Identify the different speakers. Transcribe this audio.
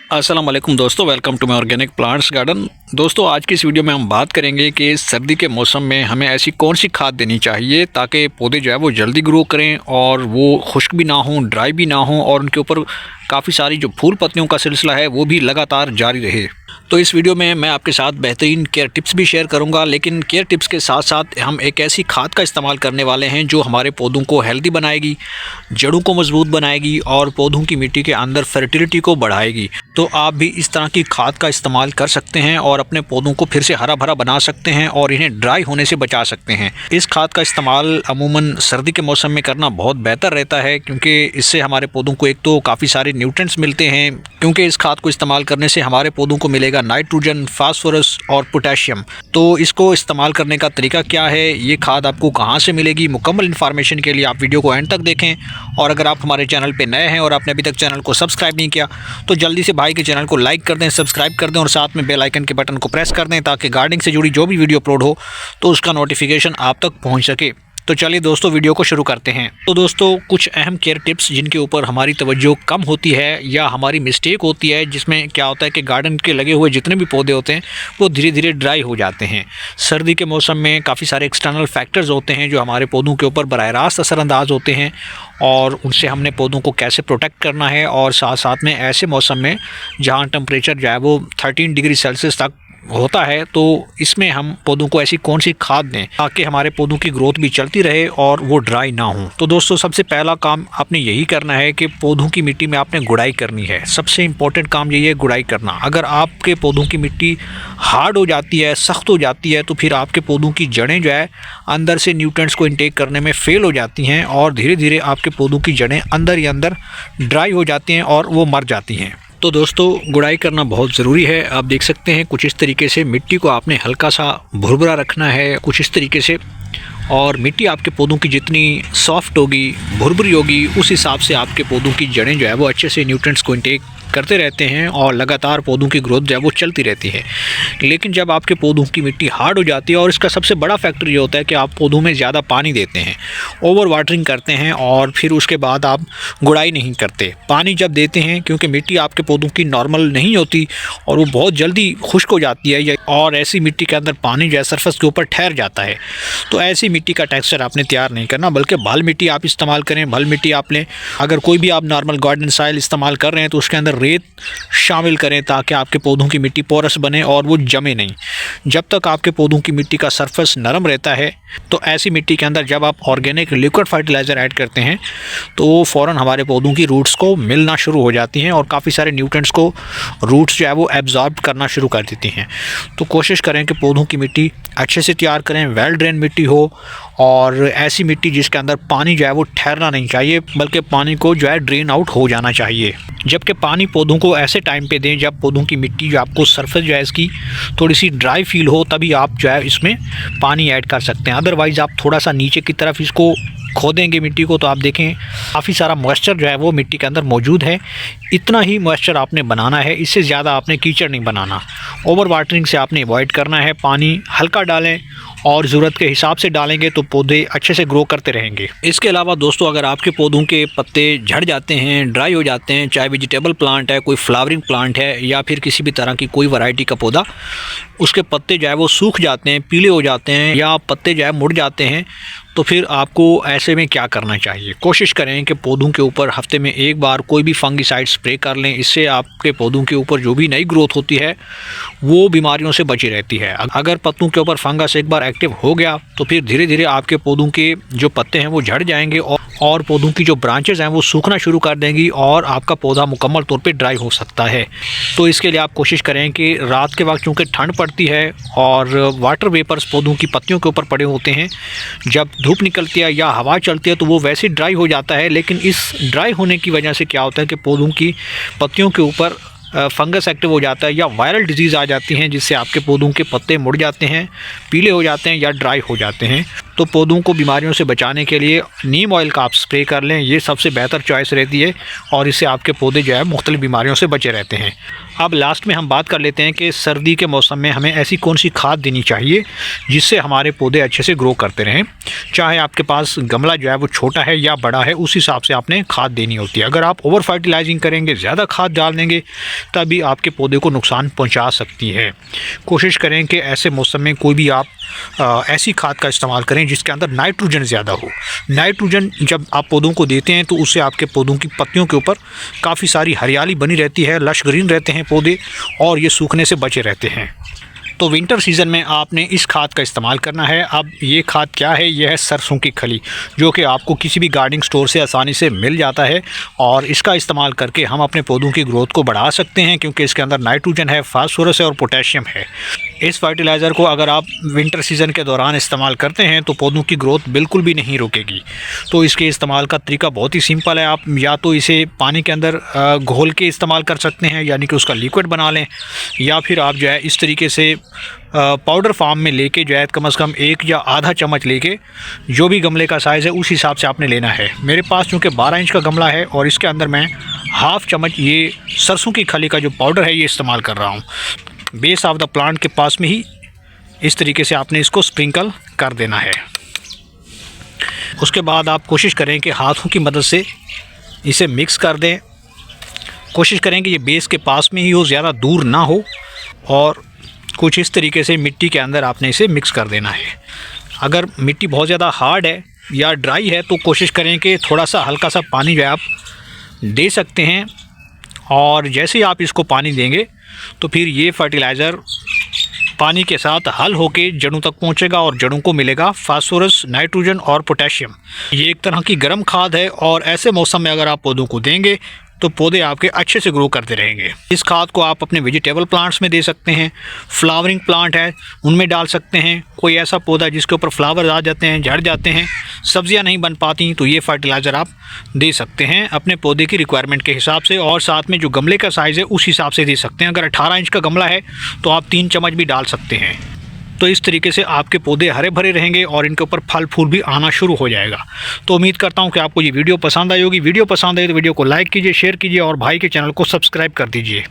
Speaker 1: अस्सलाम वालेकुम दोस्तों, welcome to my organic plants garden. दोस्तों, आज की इस वीडियो में हम बात करेंगे कि सर्दी के मौसम में हमें ऐसी कौन सी खाद देनी चाहिए ताकि पौधे जो है वो जल्दी ग्रो करें और वो खुश्क भी ना हों, ड्राई भी ना हों और उनके ऊपर काफ़ी सारी जो फूल पत्तियों का सिलसिला है वो भी लगातार जारी रहे। तो इस वीडियो में मैं आपके साथ बेहतरीन केयर टिप्स भी शेयर करूंगा, लेकिन केयर टिप्स के साथ साथ हम एक ऐसी खाद का इस्तेमाल करने वाले हैं जो हमारे पौधों को हेल्दी बनाएगी, जड़ों को मजबूत बनाएगी और पौधों की मिट्टी के अंदर फर्टिलिटी को बढ़ाएगी। तो आप भी इस तरह की खाद का इस्तेमाल कर सकते हैं और अपने पौधों को फिर से हरा भरा बना सकते हैं और इन्हें ड्राई होने से बचा सकते हैं। इस खाद का इस्तेमाल अमूमन सर्दी के मौसम में करना बहुत बेहतर रहता है, क्योंकि इससे हमारे पौधों को एक तो काफ़ी सारे न्यूट्रिएंट्स मिलते हैं, क्योंकि इस खाद को इस्तेमाल करने से हमारे पौधों को मिलेगा नाइट्रोजन, फास्फोरस और पोटेशियम। तो इसको इस्तेमाल करने का तरीका क्या है, ये खाद आपको कहाँ से मिलेगी, मुकम्मल इन्फॉर्मेशन के लिए आप वीडियो को एंड तक देखें। और अगर आप हमारे चैनल पे नए हैं और आपने अभी तक चैनल को सब्सक्राइब नहीं किया तो जल्दी से भाई के चैनल को लाइक कर दें, सब्सक्राइब कर दें और साथ में बेल आइकन के बटन को प्रेस कर दें ताकि गार्डनिंग से जुड़ी जो भी वीडियो अपलोड हो तो उसका नोटिफिकेशन आप तक पहुँच सके। तो चलिए दोस्तों, वीडियो को शुरू करते हैं। तो दोस्तों, कुछ अहम केयर टिप्स जिनके ऊपर हमारी तवज्जो कम होती है या हमारी मिस्टेक होती है, जिसमें क्या होता है कि गार्डन के लगे हुए जितने भी पौधे होते हैं वो धीरे धीरे ड्राई हो जाते हैं। सर्दी के मौसम में काफ़ी सारे एक्सटर्नल फैक्टर्स होते हैं जो हमारे पौधों के ऊपर बराह रास्त असरअंदाज होते हैं और उनसे हमने पौधों को कैसे प्रोटेक्ट करना है। और साथ साथ में ऐसे मौसम में जहाँ टेम्परेचर जो है वो 13 डिग्री सेल्सियस तक होता है, तो इसमें हम पौधों को ऐसी कौन सी खाद दें ताकि हमारे पौधों की ग्रोथ भी चलती रहे और वो ड्राई ना हो। तो दोस्तों, सबसे पहला काम आपने यही करना है कि पौधों की मिट्टी में आपने गुड़ाई करनी है। सबसे इम्पोर्टेंट काम यही है गुड़ाई करना। अगर आपके पौधों की मिट्टी हार्ड हो जाती है, सख्त हो जाती है, तो फिर आपके पौधों की जड़ें जो है अंदर से न्यूट्रिएंट्स को इनटेक करने में फ़ेल हो जाती हैं और धीरे धीरे आपके पौधों की जड़ें अंदर ही अंदर ड्राई हो जाती हैं और वो मर जाती हैं। तो दोस्तों, गुड़ाई करना बहुत ज़रूरी है। आप देख सकते हैं कुछ इस तरीके से मिट्टी को आपने हल्का सा भुरभुरा रखना है, कुछ इस तरीके से। और मिट्टी आपके पौधों की जितनी सॉफ्ट होगी, भुरभुरी होगी, उस हिसाब से आपके पौधों की जड़ें जो है वो अच्छे से न्यूट्रिएंट्स को इनटेक करते रहते हैं और लगातार पौधों की ग्रोथ जो है वो चलती रहती है। लेकिन जब आपके पौधों की मिट्टी हार्ड हो जाती है, और इसका सबसे बड़ा फैक्टर ये होता है कि आप पौधों में ज़्यादा पानी देते हैं, ओवर वाटरिंग करते हैं और फिर उसके बाद आप गुड़ाई नहीं करते। पानी जब देते हैं, क्योंकि मिट्टी आपके पौधों की नॉर्मल नहीं होती और वो बहुत जल्दी खुश्क हो जाती है, और ऐसी मिट्टी के अंदर पानी जो है सरफेस के ऊपर ठहर जाता है। तो ऐसी मिट्टी का टेक्सचर आपने तैयार नहीं करना, बल्कि भल मिट्टी आप इस्तेमाल करें। भल मिट्टी आप लें, अगर कोई भी आप नॉर्मल गार्डन सॉइल इस्तेमाल कर रहे हैं तो उसके अंदर रेत शामिल करें ताकि आपके पौधों की मिट्टी पोरस बने और वो जमे नहीं। जब तक आपके पौधों की मिट्टी का सरफेस नरम रहता है, तो ऐसी मिट्टी के अंदर जब आप ऑर्गेनिक लिक्विड फर्टिलाइज़र ऐड करते हैं तो फ़ौरन हमारे पौधों की रूट्स को मिलना शुरू हो जाती हैं और काफ़ी सारे न्यूट्रिएंट्स को रूट्स जो है वो एब्जॉर्ब करना शुरू कर देती हैं। तो कोशिश करें कि पौधों की मिट्टी अच्छे से तैयार करें, वेल ड्रेन मिट्टी हो और ऐसी मिट्टी जिसके अंदर पानी जो है वो ठहरना नहीं चाहिए, बल्कि पानी को जो है ड्रेन आउट हो जाना चाहिए। जबकि पानी पौधों को ऐसे टाइम पे दें जब पौधों की मिट्टी जो आपको सरफेस जो है इसकी थोड़ी सी ड्राई फील हो, तभी आप जो है इसमें पानी ऐड कर सकते हैं। अदरवाइज़ आप थोड़ा सा नीचे की तरफ इसको खोदेंगे मिट्टी को, तो आप देखें काफ़ी सारा मॉइस्चर जो है वो मिट्टी के अंदर मौजूद है। इतना ही मॉइस्चर आपने बनाना है, इससे ज़्यादा आपने कीचड़ नहीं बनाना। ओवर वाटरिंग से आपने अवॉइड करना है। पानी हल्का डालें और ज़रूरत के हिसाब से डालेंगे तो पौधे अच्छे से ग्रो करते रहेंगे। इसके अलावा दोस्तों, अगर आपके पौधों के पत्ते झड़ जाते हैं, ड्राई हो जाते हैं, चाहे वेजिटेबल प्लांट है, कोई फ्लावरिंग प्लांट है या फिर किसी भी तरह की कोई वैरायटी का पौधा, उसके पत्ते जो है वो सूख जाते हैं, पीले हो जाते हैं या पत्ते जो है मुड़ जाते हैं, तो फिर आपको ऐसे में क्या करना चाहिए? कोशिश करें कि पौधों के ऊपर हफ्ते में एक बार कोई भी फंगिसाइड स्प्रे कर लें। इससे आपके पौधों के ऊपर जो भी नई ग्रोथ होती है वो बीमारियों से बची रहती है। अगर पत्तों के ऊपर फंगस एक बार एक्टिव हो गया तो फिर धीरे धीरे आपके पौधों के जो पत्ते हैं वो झड़ जाएंगे और पौधों की जो ब्रांचेज हैं वो सूखना शुरू कर देंगी और आपका पौधा मुकम्मल तौर पे ड्राई हो सकता है। तो इसके लिए आप कोशिश करें कि रात के वक्त चूँकि ठंड पड़ती है और वाटर वेपर्स पौधों की पत्तियों के ऊपर पड़े होते हैं, जब धूप निकलती है या हवा चलती है तो वो वैसे ड्राई हो जाता है। लेकिन इस ड्राई होने की वजह से क्या होता है कि पौधों की पत्तियों के ऊपर फंगस एक्टिव हो जाता है या वायरल डिजीज़ आ जाती हैं, जिससे आपके पौधों के पत्ते मुड़ जाते हैं, पीले हो जाते हैं या ड्राई हो जाते हैं। तो पौधों को बीमारियों से बचाने के लिए नीम ऑयल का आप स्प्रे कर लें, ये सबसे बेहतर चॉइस रहती है और इससे आपके पौधे जो है मुख्तलिफ बीमारियों से बचे रहते हैं। अब लास्ट में हम बात कर लेते हैं कि सर्दी के मौसम में हमें ऐसी कौन सी खाद देनी चाहिए जिससे हमारे पौधे अच्छे से ग्रो करते रहें। चाहे आपके पास गमला जो है वो छोटा है या बड़ा है, उस हिसाब से आपने खाद देनी होती है। अगर आप ओवर फर्टिलाइजिंग करेंगे, ज़्यादा खाद डाल देंगे, तभी आपके पौधे को नुकसान पहुंचा सकती है। कोशिश करें कि ऐसे मौसम में कोई भी आप ऐसी खाद का इस्तेमाल करें जिसके अंदर नाइट्रोजन ज़्यादा हो। नाइट्रोजन जब आप पौधों को देते हैं तो उससे आपके पौधों की पत्तियों के ऊपर काफ़ी सारी हरियाली बनी रहती है, लश ग्रीन रहते हैं पौधे और ये सूखने से बचे रहते हैं। तो विंटर सीज़न में आपने इस खाद का इस्तेमाल करना है। अब ये खाद क्या है? यह है सरसों की खली, जो कि आपको किसी भी गार्डनिंग स्टोर से आसानी से मिल जाता है और इसका इस्तेमाल करके हम अपने पौधों की ग्रोथ को बढ़ा सकते हैं, क्योंकि इसके अंदर नाइट्रोजन है, फास्फोरस है और पोटेशियम है। इस फर्टिलाइज़र को अगर आप विंटर सीज़न के दौरान इस्तेमाल करते हैं तो पौधों की ग्रोथ बिल्कुल भी नहीं रुकेगी। तो इसके इस्तेमाल का तरीका बहुत ही सिंपल है। आप या तो इसे पानी के अंदर घोल के इस्तेमाल कर सकते हैं, यानी कि उसका लिक्विड बना लें, या फिर आप जो है इस तरीके से पाउडर फॉर्म में लेके जो है कम से कम 1 या आधा चम्मच लेके, जो भी गमले का साइज़ है उस हिसाब से आपने लेना है। मेरे पास चूँकि 12 इंच का गमला है और इसके अंदर मैं हाफ़ चम्मच ये सरसों की खली का जो पाउडर है ये इस्तेमाल कर रहा हूँ। बेस ऑफ द प्लांट के पास में ही इस तरीके से आपने इसको स्प्रिंकल कर देना है। उसके बाद आप कोशिश करें कि हाथों की मदद से इसे मिक्स कर दें। कोशिश करें कि ये बेस के पास में ही हो, ज़्यादा दूर ना हो, और कुछ इस तरीके से मिट्टी के अंदर आपने इसे मिक्स कर देना है। अगर मिट्टी बहुत ज़्यादा हार्ड है या ड्राई है तो कोशिश करें कि थोड़ा सा हल्का सा पानी जो है आप दे सकते हैं, और जैसे ही आप इसको पानी देंगे तो फिर ये फर्टिलाइज़र पानी के साथ हल होके जड़ों तक पहुंचेगा और जड़ों को मिलेगा फास्फोरस, नाइट्रोजन और पोटेशियम। ये एक तरह की गर्म खाद है और ऐसे मौसम में अगर आप पौधों को देंगे तो पौधे आपके अच्छे से ग्रो करते रहेंगे। इस खाद को आप अपने वेजिटेबल प्लांट्स में दे सकते हैं, फ्लावरिंग प्लांट है उनमें डाल सकते हैं। कोई ऐसा पौधा जिसके ऊपर फ्लावर आ जाते हैं, झड़ जाते हैं, सब्जियां नहीं बन पाती, तो ये फर्टिलाइज़र आप दे सकते हैं अपने पौधे की रिक्वायरमेंट के हिसाब से, और साथ में जो गमले का साइज़ है उस हिसाब से दे सकते हैं। अगर 18 इंच का गमला है तो आप 3 चम्मच भी डाल सकते हैं। तो इस तरीके से आपके पौधे हरे भरे रहेंगे और इनके ऊपर फल फूल भी आना शुरू हो जाएगा। तो उम्मीद करता हूं कि आपको ये वीडियो पसंद आई होगी। वीडियो पसंद आई तो वीडियो को लाइक कीजिए, शेयर कीजिए और भाई के चैनल को सब्सक्राइब कर दीजिए।